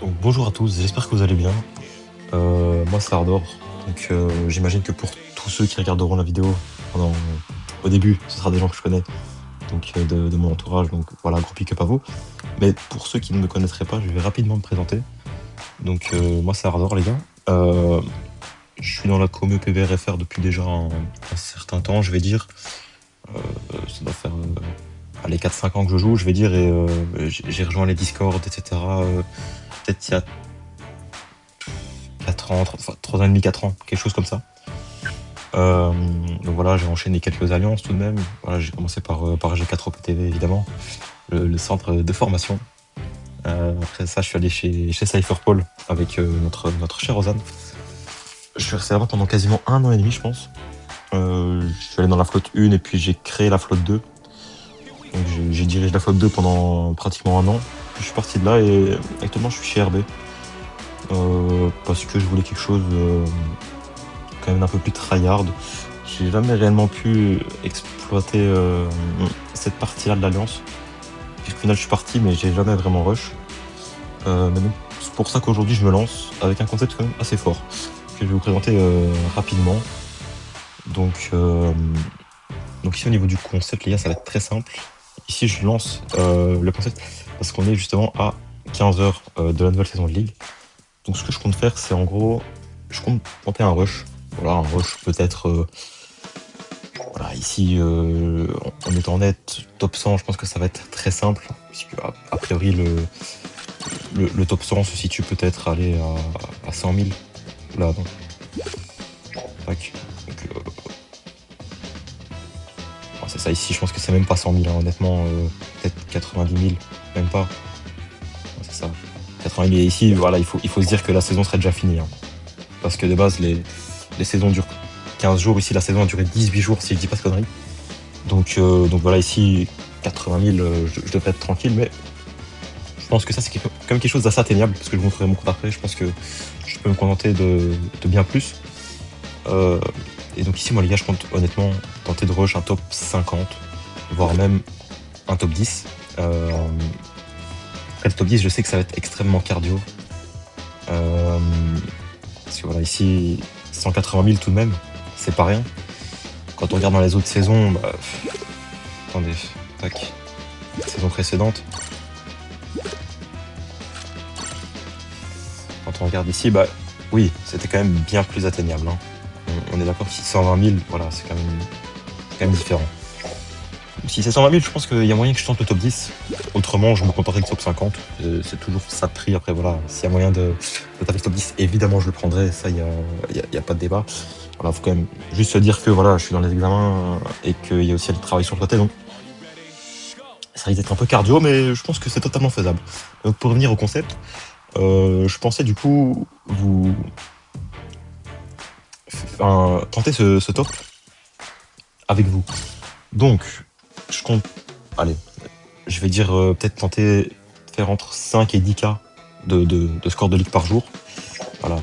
Donc bonjour à tous, j'espère que vous allez bien. Moi c'est Ardor, donc j'imagine que pour tous ceux qui regarderont la vidéo pendant, au début, ce sera des gens que je connais, donc de mon entourage, donc voilà, gros pick up à vous. Mais pour ceux qui ne me connaîtraient pas, je vais rapidement me présenter. Donc moi c'est Ardor les gars. Je suis dans la commu PBRFR depuis déjà un certain temps, je vais dire. Ça doit faire allez, 4-5 ans que je joue, je vais dire, et j'ai rejoint les Discord, etc. Peut-être il y a 4 ans, 3 ans et demi, 4 ans, quelque chose comme ça. Donc voilà, j'ai enchaîné quelques alliances tout de même. Voilà, j'ai commencé par G4 OPTV évidemment, le centre de formation. Après ça, je suis allé chez Cypherpol avec notre cher Ozan. Je suis resté là-bas pendant quasiment 1 an et demi, je pense. Je suis allé dans la flotte 1 et puis j'ai créé la flotte 2. Donc j'ai dirigé la flotte 2 pendant pratiquement 1 an. Puis je suis parti de là et actuellement je suis chez RB. Parce que je voulais quelque chose quand même un peu plus tryhard. J'ai jamais réellement pu exploiter cette partie-là de l'Alliance. Au final, je suis parti, mais j'ai jamais vraiment rush. Mais donc, c'est pour ça qu'aujourd'hui, je me lance avec un concept quand même assez fort, que je vais vous présenter rapidement. Donc, ici, au niveau du concept, les gars, ça va être très simple. Ici, je lance le concept parce qu'on est justement à 15 heures de la nouvelle saison de Ligue. Donc, ce que je compte faire, c'est en gros, je compte tenter un rush. Voilà, un rush peut-être. Voilà, ici, en étant net, top 100, je pense que ça va être très simple, puisque a priori, le top 100 se situe peut-être aller à 100 000. Là, non. Tac. Donc, c'est ça, ici, je pense que c'est même pas 100 000, hein, honnêtement, peut-être 90 000, même pas. C'est ça. 80 000, et ici, voilà, il faut se dire que la saison serait déjà finie, hein, parce que de base, les saisons durent 15 jours, ici, la saison a duré 18 jours, si je dis pas de conneries. Donc voilà, ici, 80 000, je devrais être tranquille, mais je pense que ça, c'est quand même quelque chose d'assez atteignable, parce que je vous montrerai mon compte après. Je pense que je peux me contenter de bien plus. Et donc ici, moi, les gars, je compte honnêtement tenter de rush un top 50, voire même un top 10. Après le top 10, je sais que ça va être extrêmement cardio. Parce que voilà, ici, 180 000 tout de même, c'est pas rien. Quand on regarde dans les autres saisons, bah, attendez, tac, saison précédente. Quand on regarde ici, bah oui, c'était quand même bien plus atteignable, hein. On est d'accord que si 120 000, voilà, c'est quand même différent. Si c'est 120 000, je pense qu'il y a moyen que je tente le top 10. Autrement, je me contenterai du top 50. C'est toujours ça de prix. Après, voilà, s'il y a moyen de taper le top 10, évidemment, je le prendrai. Ça, il y a pas de débat. Voilà, faut quand même juste se dire que voilà, je suis dans les examens et qu'il y a aussi le travail sur le côté. Donc, ça risque d'être un peu cardio, mais je pense que c'est totalement faisable. Donc, pour revenir au concept, je pensais du coup tenter ce top avec vous. Donc, je compte, allez, je vais dire peut-être tenter de faire entre 5 et 10K de score de ligue par jour. Voilà,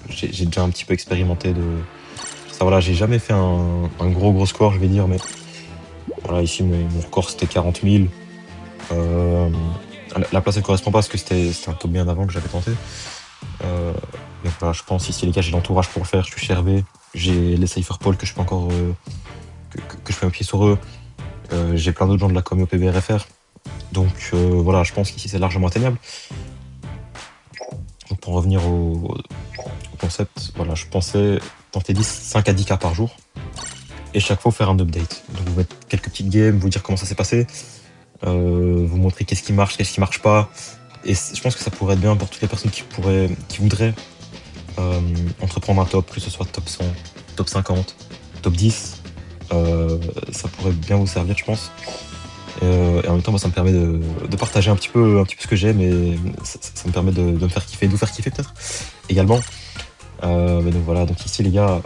j'ai déjà un petit peu expérimenté de ça. Voilà, j'ai jamais fait un gros score, je vais dire, mais voilà, ici mon score c'était 40 000. La place ne correspond pas parce que c'était un top bien avant que j'avais tenté. Donc voilà, je pense ici les gars, j'ai l'entourage pour le faire. Je suis chez RB, j'ai les Cypherpol que je peux encore que je peux appuyer sur eux. J'ai plein d'autres gens de la commu au PBRFR. Donc voilà, je pense qu'ici c'est largement atteignable. Donc pour revenir au concept, voilà, je pensais tenter 5 à 10K par jour. Et chaque fois faire un update. Donc vous mettre quelques petites games, vous dire comment ça s'est passé. Vous montrer qu'est-ce qui marche pas. Et je pense que ça pourrait être bien pour toutes les personnes qui voudraient entreprendre un top, que ce soit top 100, top 50, top 10. Ça pourrait bien vous servir, je pense. Et en même temps, moi, ça me permet de partager un petit peu ce que j'aime, et ça me permet de me faire kiffer, de vous faire kiffer peut-être également. Mais donc voilà, donc ici les gars,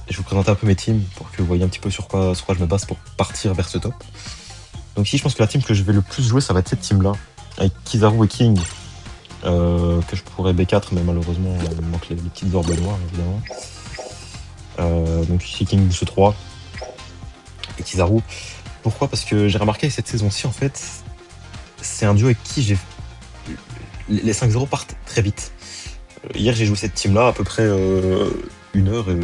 je vais vous présenter un peu mes teams pour que vous voyez un petit peu sur quoi je me base pour partir vers ce top. Donc ici, je pense que la team que je vais le plus jouer, ça va être cette team-là, avec Kizaru et King, que je pourrais B4, mais malheureusement, il me manque les petites orbes noires, évidemment. Donc ici, King boost 3 et Kizaru. Pourquoi? Parce que j'ai remarqué cette saison-ci, en fait, c'est un duo avec qui les 5-0 partent très vite. Hier, j'ai joué cette team-là à peu près 1 heure. Et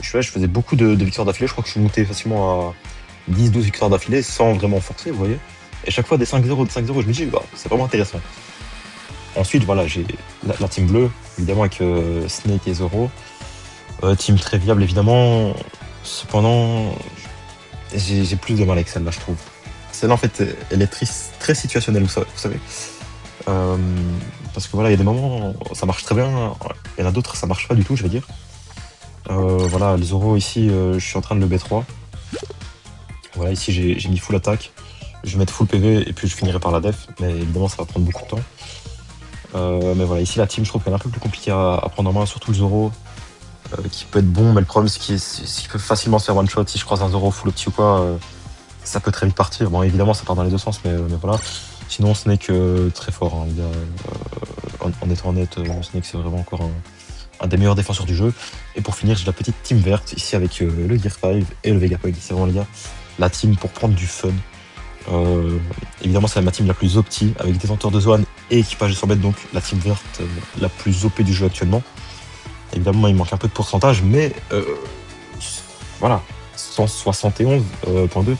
je faisais beaucoup de victoires d'affilée. Je crois que je suis monté facilement à 10-12 victoires d'affilée sans vraiment forcer, vous voyez. Et chaque fois des 5-0, de 5-0, je me dis, bah, c'est vraiment intéressant. Ensuite, voilà, j'ai la team bleue, évidemment, avec Snake et Zoro. Team très viable, évidemment. Cependant, j'ai plus de mal avec celle-là, je trouve. Celle-là, en fait, elle est très situationnelle, vous savez. Euh, Parce que voilà, il y a des moments, ça marche très bien. Il y en a d'autres, ça marche pas du tout, je vais dire. Voilà, les Zoro, ici, je suis en train de le B3. Voilà, ici, j'ai mis full attaque. Je vais mettre full PV et puis je finirai par la def. Mais évidemment, ça va prendre beaucoup de temps. Mais voilà, ici, la team, je trouve qu'elle est un peu plus compliquée à prendre en main, surtout le Zoro. Qui peut être bon, mais le problème c'est qu'il peut facilement se faire one shot. Si je croise un Zoro full opti ou quoi, ça peut très vite partir. Bon, évidemment, ça part dans les deux sens, mais voilà. Sinon, Snake très fort, hein, les gars. En étant honnête, Snake c'est vraiment encore un des meilleurs défenseurs du jeu. Et pour finir, j'ai la petite team verte ici avec le Gear 5 et le Vegapunk. C'est vraiment, les gars, la team pour prendre du fun. Évidemment, c'est ma team la plus opti avec détenteur de zone et équipage de 100 mètres, donc la team verte la plus OP du jeu actuellement. Évidemment, il manque un peu de pourcentage, mais voilà, 171.2,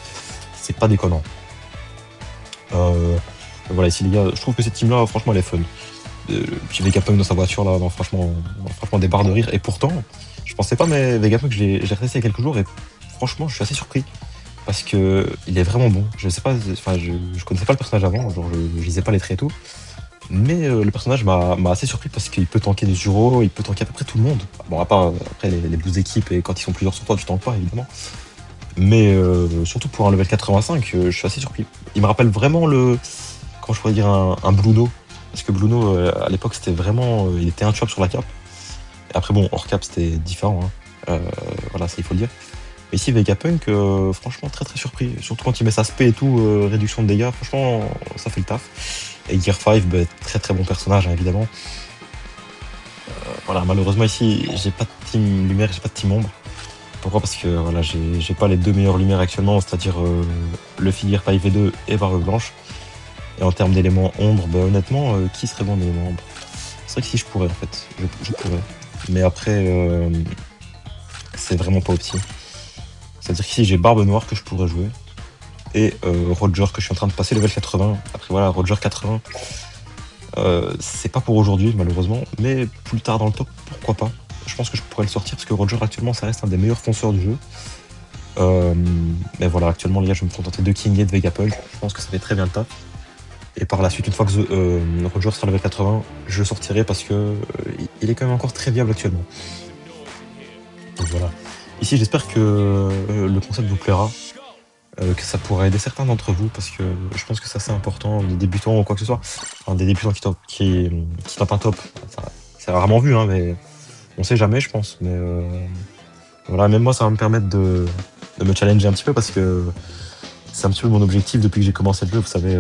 c'est pas déconnant. Voilà, ici les gars, je trouve que cette team-là, franchement, elle est fun. Puis Vegapunk dans sa voiture, là, non, franchement, des barres de rire. Et pourtant, je pensais pas, mais Vegapunk, j'ai retesté il y a quelques jours et franchement, je suis assez surpris. Parce que il est vraiment bon. Je sais pas, enfin, je connaissais pas le personnage avant, genre je lisais pas les traits et tout. Mais le personnage m'a assez surpris parce qu'il peut tanker des Zuro, il peut tanker à peu près tout le monde. Bon, à part après les 12 équipes et quand ils sont plusieurs sur toi, tu tankes pas évidemment. Mais surtout pour un level 85, je suis assez surpris. Il me rappelle vraiment comment je pourrais dire, un Bluno. Parce que Bluno, à l'époque, c'était vraiment. Il était intuable sur la cape. Et après, bon, hors cap, c'était différent, hein. Voilà, ça il faut le dire. Mais ici, Vegapunk, franchement, très très surpris. Surtout quand il met sa spé et tout, réduction de dégâts, franchement, ça fait le taf. Et Gear 5, bah, très très bon personnage, hein, évidemment. Voilà, malheureusement ici, j'ai pas de team lumière, j'ai pas de team ombre. Pourquoi? Parce que voilà, j'ai pas les deux meilleures lumières actuellement, c'est-à-dire le Gear 5 V2 et Barbe Blanche. Et en termes d'éléments ombre, bah, honnêtement, qui serait bon en éléments ombre? C'est vrai que si je pourrais, en fait, je pourrais. Mais après, c'est vraiment pas opti. C'est-à-dire qu'ici, j'ai Barbe Noire que je pourrais jouer. Et Roger que je suis en train de passer level 80. Après voilà, Roger 80. C'est pas pour aujourd'hui malheureusement, mais plus tard dans le top, pourquoi pas. Je pense que je pourrais le sortir parce que Roger actuellement ça reste un des meilleurs fonceurs du jeu. Mais voilà, actuellement les gars, je vais me contenter de King et de Vegapunk. Je pense que ça fait très bien le taf. Et par la suite, une fois que Roger sera level 80, je le sortirai parce que il est quand même encore très viable actuellement. Donc voilà. Ici, j'espère que le concept vous plaira. Que ça pourrait aider certains d'entre vous parce que je pense que ça c'est important, des débutants ou quoi que ce soit. Enfin, des débutants qui tentent un top. C'est rarement vu, hein, mais on sait jamais, je pense. Mais voilà, même moi, ça va me permettre de me challenger un petit peu parce que c'est un petit peu mon objectif depuis que j'ai commencé le jeu. Vous savez,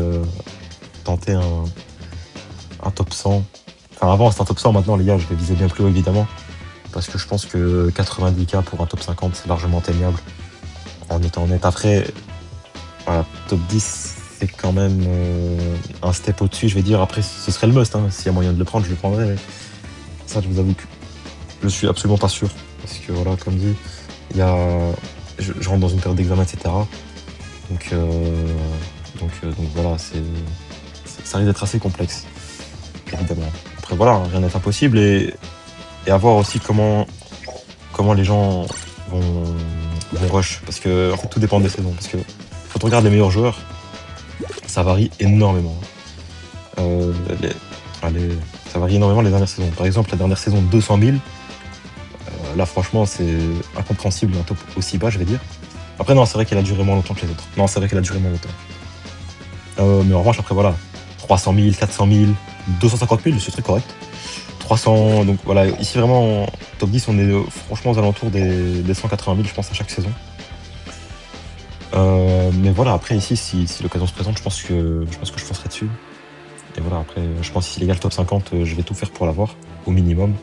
tenter un top 100. Enfin, avant c'était un top 100, maintenant les gars, je vais viser bien plus haut évidemment. Parce que je pense que 90K pour un top 50, c'est largement atteignable. En étant honnête. Après, voilà, top 10, c'est quand même un step au-dessus, je vais dire. Après, ce serait le must, hein. S'il y a moyen de le prendre, je le prendrais. Mais ça, je vous avoue que je suis absolument pas sûr. Parce que voilà, comme dit, il y a... je rentre dans une période d'examen, etc. Donc, voilà, ça risque d'être assez complexe, évidemment. Après, voilà, rien n'est impossible. Et à voir aussi comment les gens vont rush. Parce que, en fait, tout dépend des saisons. Parce que quand on regarde les meilleurs joueurs, ça varie énormément. Ça varie énormément les dernières saisons. Par exemple, la dernière saison 200 000, là franchement c'est incompréhensible un top aussi bas, je vais dire. Après non, c'est vrai qu'elle a duré moins longtemps que les autres. Non, c'est vrai qu'elle a duré moins longtemps. Mais en revanche, après voilà, 300 000, 400 000, 250 000, c'est très correct. 300, donc voilà, ici vraiment en top 10, on est franchement aux alentours des 180 000, je pense, à chaque saison. Mais voilà, après ici, si l'occasion se présente, je pense que je foncerai dessus. Et voilà, après, je pense ici, les gars, le top 50, je vais tout faire pour l'avoir, au minimum.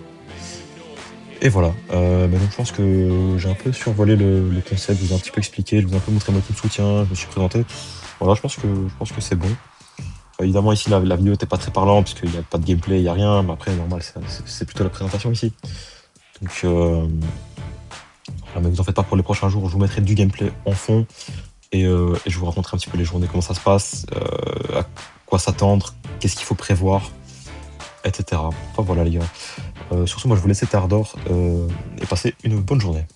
Et voilà, mais donc je pense que j'ai un peu survolé le concept, je vous ai un petit peu expliqué, je vous ai un peu montré mon coup de soutien, je me suis présenté. Voilà, je pense que c'est bon. Évidemment, ici, la vidéo n'était pas très parlante, parce qu'il n'y a pas de gameplay, il n'y a rien, mais après, normal, c'est plutôt la présentation ici. Donc, voilà, mais vous en faites pas pour les prochains jours, je vous mettrai du gameplay en fond, et je vous raconterai un petit peu les journées, comment ça se passe, à quoi s'attendre, qu'est-ce qu'il faut prévoir, etc. Enfin voilà les gars. Sur ce, moi je vous laisse Ardor et passez une bonne journée.